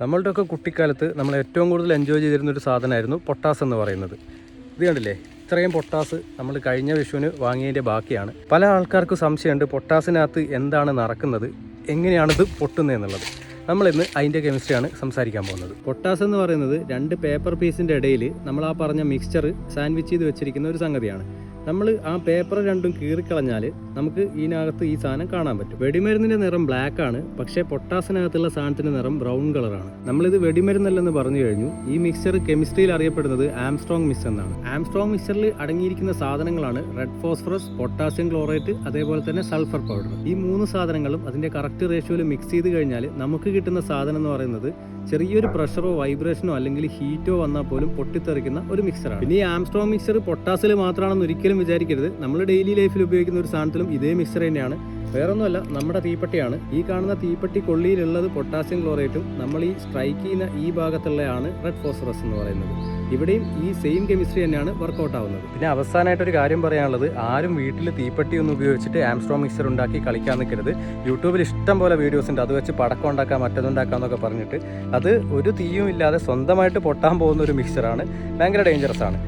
നമ്മളുടെയൊക്കെ കുട്ടിക്കാലത്ത് നമ്മൾ ഏറ്റവും കൂടുതൽ എൻജോയ് ചെയ്തിരുന്നൊരു സാധനമായിരുന്നു പൊട്ടാസ് എന്ന് പറയുന്നത്. ഇത് കണ്ടില്ലേ, ഇത്രയും പൊട്ടാസ് നമ്മൾ കഴിഞ്ഞ വിഷുവിന് വാങ്ങിയതിൻ്റെ ബാക്കിയാണ്. പല ആൾക്കാർക്കും സംശയമുണ്ട് പൊട്ടാസിനകത്ത് എന്താണ് നടക്കുന്നത്, എങ്ങനെയാണിത് പൊട്ടുന്നതെന്നുള്ളത്. നമ്മളിന്ന് അതിൻ്റെ കെമിസ്ട്രിയാണ് സംസാരിക്കാൻ പോകുന്നത്. പൊട്ടാസ് എന്ന് പറയുന്നത് രണ്ട് പേപ്പർ പീസിൻ്റെ ഇടയിൽ നമ്മൾ ആ പറഞ്ഞ മിക്സ്ചർ സാൻഡ്വിച്ച് ചെയ്ത് വെച്ചിരിക്കുന്ന ഒരു സംഗതിയാണ്. നമ്മൾ ആ പേപ്പർ രണ്ടും കീറിക്കളഞ്ഞാൽ നമുക്ക് ഇതിനകത്ത് ഈ സാധനം കാണാൻ പറ്റും. വെടിമരുന്നിൻ്റെ നിറം ബ്ലാക്ക് ആണ്, പക്ഷേ പൊട്ടാസിനകത്തുള്ള സാധനത്തിൻ്റെ നിറം ബ്രൗൺ കളറാണ്. നമ്മളിത് വെടിമരുന്നല്ലെന്ന് പറഞ്ഞു കഴിഞ്ഞു. ഈ മിക്സ്ചർ കെമിസ്ട്രിയിൽ അറിയപ്പെടുന്നത് ആംസ്ട്രോങ് മിക്സ് എന്നാണ്. ആംസ്ട്രോങ് മിക്സ്ചറിൽ അടങ്ങിയിരിക്കുന്ന സാധനങ്ങളാണ് റെഡ് ഫോസ്ഫറസ്, പൊട്ടാസ്യം ക്ലോറേറ്റ്, അതേപോലെ തന്നെ സൾഫർ പൗഡർ. ഈ മൂന്ന് സാധനങ്ങളും അതിൻ്റെ കറക്റ്റ് റേഷ്യോയിൽ മിക്സ് ചെയ്ത് കഴിഞ്ഞാൽ നമുക്ക് കിട്ടുന്ന സാധനം എന്ന് പറയുന്നത് ചെറിയൊരു പ്രഷറോ വൈബ്രേഷനോ അല്ലെങ്കിൽ ഹീറ്റോ വന്നാൽ പോലും പൊട്ടിത്തെറിക്കുന്ന ഒരു മിക്സറാണ്. പിന്നെ ഈ ആംസ്ട്രോങ് മിക്സർ പൊട്ടാസിൽ മാത്രമാണെന്ന് ഒരിക്കലും വിചാരിക്കരുത്. നമ്മൾ ഡെയിലി ലൈഫിൽ ഉപയോഗിക്കുന്ന ഒരു സാധനത്തിലും ഇതേ മിക്സർ തന്നെയാണ്. വേറൊന്നുമല്ല, നമ്മുടെ തീപ്പെട്ടിയാണ്. ഈ കാണുന്ന തീപ്പെട്ടി കൊള്ളിയിലുള്ളത് പൊട്ടാസ്യം ക്ലോറേറ്റും നമ്മൾ ഈ സ്ട്രൈക്ക് ചെയ്യുന്ന ഈ ഭാഗത്തുള്ളതാണ് റെഡ് ഫോസ്ഫറസ് എന്ന് പറയുന്നത്. ഇവിടെയും ഈ സെയിം കെമിസ്ട്രി തന്നെയാണ് വർക്കൗട്ട് ആവുന്നത്. പിന്നെ അവസാനമായിട്ടൊരു കാര്യം പറയാനുള്ളത്, ആരും വീട്ടിൽ തീപ്പെട്ടി ഒന്നും ഉപയോഗിച്ചിട്ട് ആംസ്ട്രോങ് മിക്സർ ഉണ്ടാക്കി കളിക്കാൻ നിൽക്കരുത്. യൂട്യൂബിൽ ഇഷ്ടം പോലെ വീഡിയോസ് ഉണ്ട്, അത് വെച്ച് പടക്കം ഉണ്ടാക്കാം മറ്റതുണ്ടാക്കാം എന്നൊക്കെ പറഞ്ഞിട്ട്. അത് ഒരു തീയും ഇല്ലാതെ സ്വന്തമായിട്ട് പൊട്ടാൻ പോകുന്ന ഒരു മിക്സറാണ്. ഭയങ്കര ഡേഞ്ചറസ് ആണ്.